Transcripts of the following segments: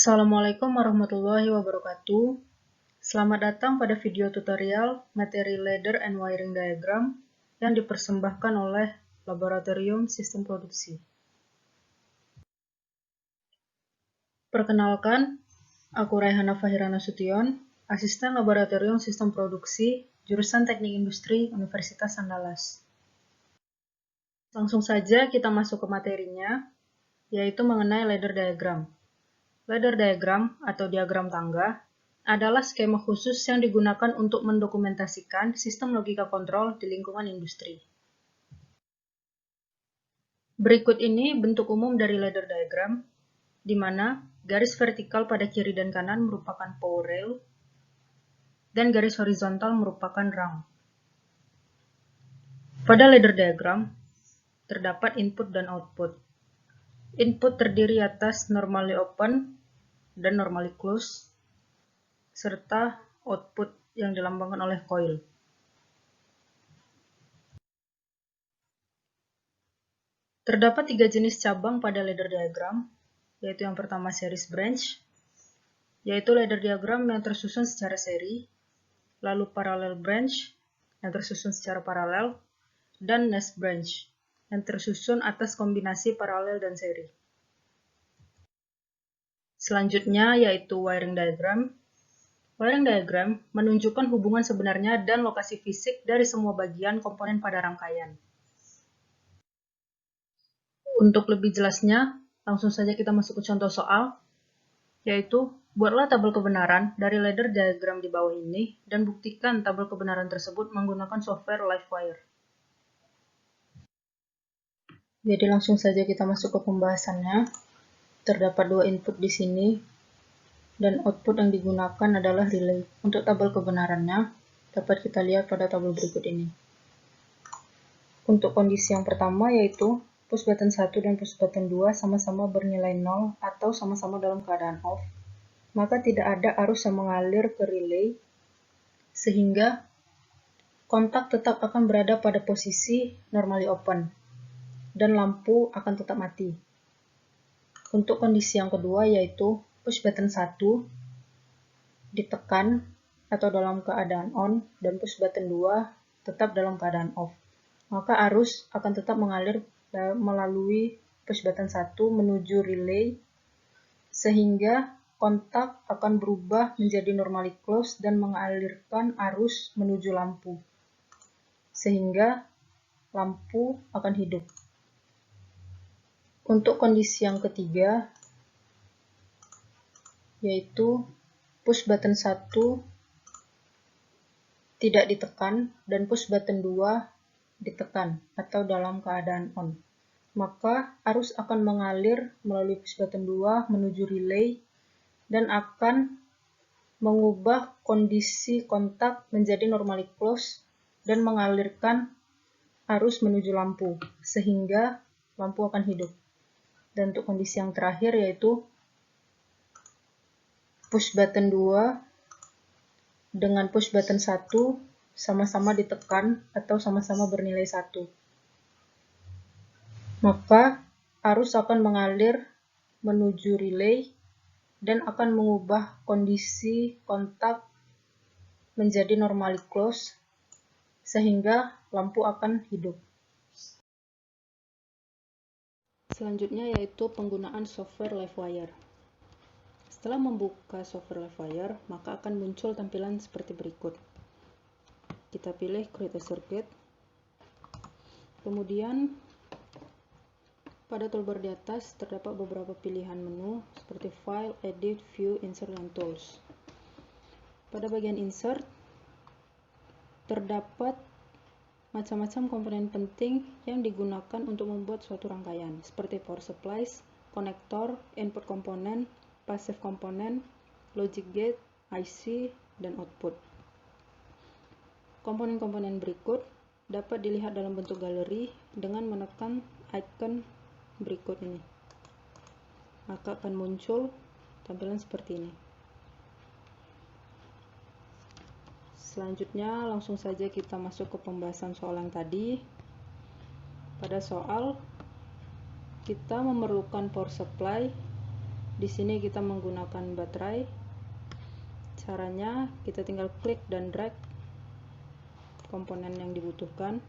Assalamualaikum warahmatullahi wabarakatuh. Selamat datang pada video tutorial materi ladder and wiring diagram yang dipersembahkan oleh Laboratorium Sistem Produksi. Perkenalkan, aku Raihana Fahira Nasution, Asisten Laboratorium Sistem Produksi, Jurusan Teknik Industri, Universitas Andalas. Langsung saja kita masuk ke materinya, yaitu mengenai ladder diagram. Ladder diagram atau diagram tangga adalah skema khusus yang digunakan untuk mendokumentasikan sistem logika kontrol di lingkungan industri. Berikut ini bentuk umum dari ladder diagram, di mana garis vertikal pada kiri dan kanan merupakan power rail, dan garis horizontal merupakan rung. Pada ladder diagram, terdapat input dan output. Input terdiri atas normally open dan normally close, serta output yang dilambangkan oleh coil. Terdapat 3 jenis cabang pada ladder diagram, yaitu yang pertama series branch, yaitu ladder diagram yang tersusun secara seri, lalu parallel branch yang tersusun secara paralel, dan nest branch yang tersusun atas kombinasi paralel dan seri. Selanjutnya yaitu wiring diagram. Wiring diagram menunjukkan hubungan sebenarnya dan lokasi fisik dari semua bagian komponen pada rangkaian. Untuk lebih jelasnya, langsung saja kita masuk ke contoh soal, yaitu buatlah tabel kebenaran dari ladder diagram di bawah ini dan buktikan tabel kebenaran tersebut menggunakan software Livewire. Jadi langsung saja kita masuk ke pembahasannya. Terdapat 2 input di sini, dan output yang digunakan adalah relay. Untuk tabel kebenarannya, dapat kita lihat pada tabel berikut ini. Untuk kondisi yang pertama yaitu push button 1 dan push button 2 sama-sama bernilai 0 atau sama-sama dalam keadaan off, maka tidak ada arus yang mengalir ke relay, sehingga kontak tetap akan berada pada posisi normally open, dan lampu akan tetap mati. Untuk kondisi yang kedua yaitu push button 1 ditekan atau dalam keadaan on, dan push button 2 tetap dalam keadaan off, maka arus akan tetap mengalir melalui push button 1 menuju relay, sehingga kontak akan berubah menjadi normally close dan mengalirkan arus menuju lampu, sehingga lampu akan hidup. Untuk kondisi yang ketiga yaitu push button 1 tidak ditekan dan push button 2 ditekan atau dalam keadaan on, maka arus akan mengalir melalui push button 2 menuju relay dan akan mengubah kondisi kontak menjadi normally close dan mengalirkan arus menuju lampu, sehingga lampu akan hidup. Dan untuk kondisi yang terakhir yaitu push button 2 dengan push button 1 sama-sama ditekan atau sama-sama bernilai 1. Maka arus akan mengalir menuju relay dan akan mengubah kondisi kontak menjadi normally close, sehingga lampu akan hidup. Selanjutnya yaitu penggunaan software Livewire. Setelah membuka software Livewire, maka akan muncul tampilan seperti berikut. Kita pilih Create a Circuit. Kemudian pada toolbar di atas terdapat beberapa pilihan menu seperti File, Edit, View, Insert, dan Tools. Pada bagian Insert terdapat macam-macam komponen penting yang digunakan untuk membuat suatu rangkaian, seperti power supplies, konektor, input komponen, passive komponen, logic gate, IC, dan output. Komponen-komponen berikut dapat dilihat dalam bentuk galeri dengan menekan icon berikut ini. Maka akan muncul tampilan seperti ini. Selanjutnya langsung saja kita masuk ke pembahasan soal yang tadi. Pada soal kita memerlukan power supply Di sini kita menggunakan baterai. Caranya kita tinggal klik dan drag komponen yang dibutuhkan.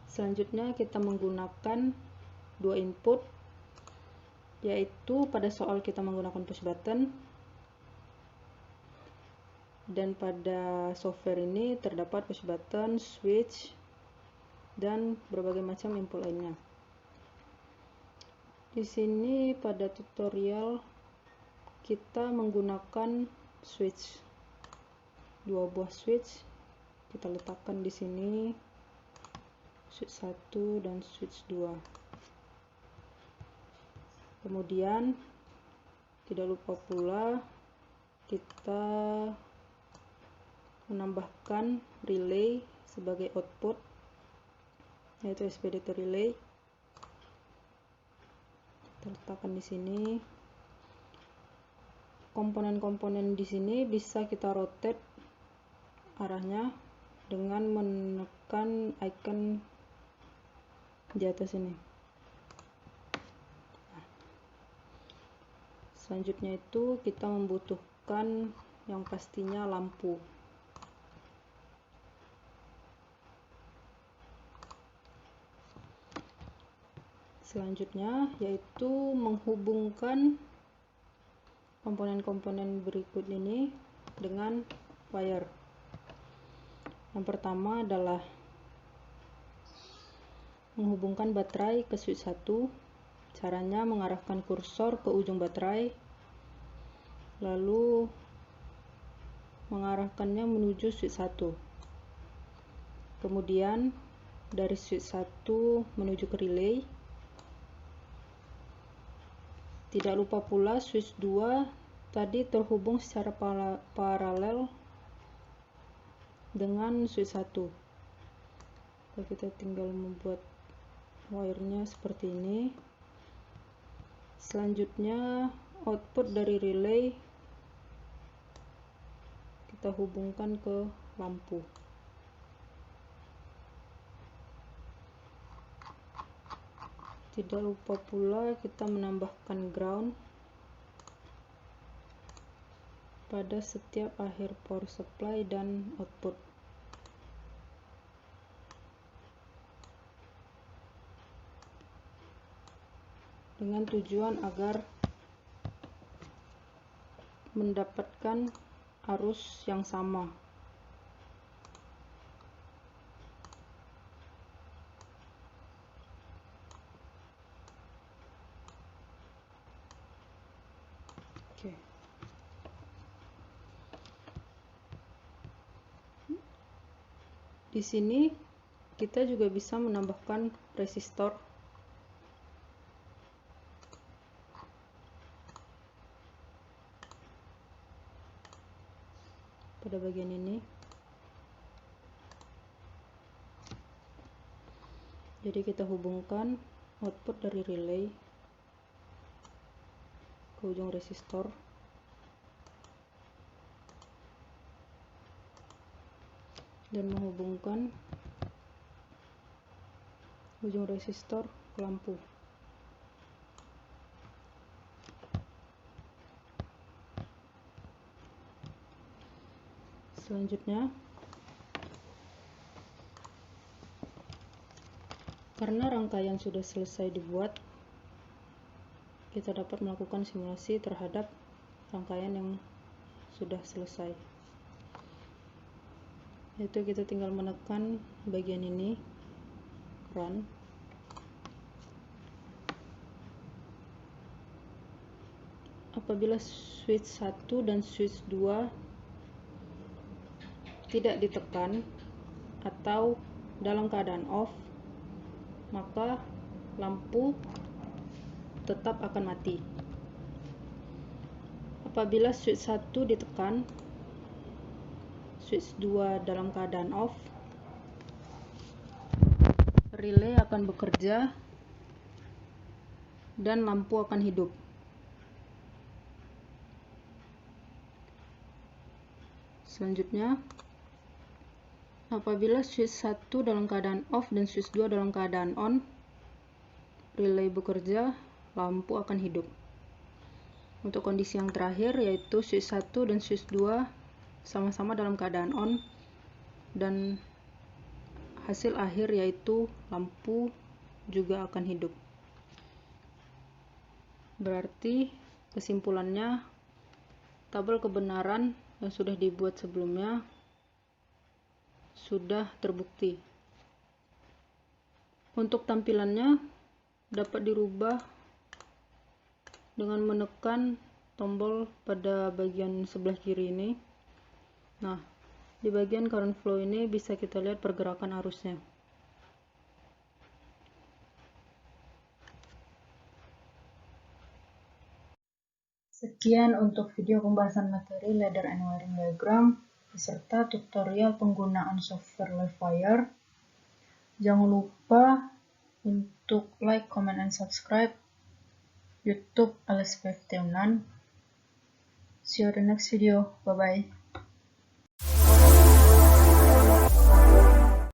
Selanjutnya kita menggunakan dua input, yaitu pada soal kita menggunakan push button, dan pada software ini terdapat push button, switch, dan berbagai macam input lainnya. Di sini pada tutorial kita menggunakan switch, dua buah switch kita letakkan di sini, switch 1 dan switch 2. Kemudian tidak lupa pula kita menambahkan relay sebagai output, yaitu SPDT relay. Letakkan di sini. Komponen-komponen di sini bisa kita rotate arahnya dengan menekan icon di atas ini. Selanjutnya itu kita membutuhkan yang pastinya lampu. Selanjutnya yaitu menghubungkan komponen-komponen berikut ini dengan wire. Yang pertama adalah menghubungkan baterai ke switch 1. Caranya mengarahkan kursor ke ujung baterai, lalu mengarahkannya menuju switch 1. Kemudian dari switch 1 menuju ke relay. Tidak lupa pula switch 2 tadi terhubung secara paralel dengan switch 1. Kita tinggal membuat wire-nya seperti ini. Selanjutnya output dari relay kita hubungkan ke lampu. Tidak lupa pula kita menambahkan ground pada setiap akhir power supply dan output. Dengan tujuan agar mendapatkan arus yang sama. Di sini kita juga bisa menambahkan resistor pada bagian ini. Jadi kita hubungkan output dari relay ke ujung resistor. Dan menghubungkan ujung resistor ke lampu. Selanjutnya, karena rangkaian sudah selesai dibuat, kita dapat melakukan simulasi terhadap rangkaian yang sudah selesai. Yaitu kita tinggal menekan bagian ini, run. Apabila switch 1 dan switch 2 tidak ditekan atau dalam keadaan off, maka lampu tetap akan mati. Apabila switch 1 ditekan, switch 2 dalam keadaan off, relay akan bekerja dan lampu akan hidup. Selanjutnya, apabila switch 1 dalam keadaan off dan switch 2 dalam keadaan on, relay bekerja, lampu akan hidup. Untuk kondisi yang terakhir yaitu switch 1 dan switch 2 sama-sama dalam keadaan on, dan hasil akhir yaitu lampu juga akan hidup. Berarti kesimpulannya, tabel kebenaran yang sudah dibuat sebelumnya sudah terbukti. Untuk tampilannya dapat dirubah dengan menekan tombol pada bagian sebelah kiri ini. Nah, di bagian current flow ini bisa kita lihat pergerakan arusnya. Sekian untuk video pembahasan materi ladder and wiring diagram beserta tutorial penggunaan software Livewire. Jangan lupa untuk like, comment, and subscribe YouTube Ales PFT Unan. See you in the next video. Bye bye.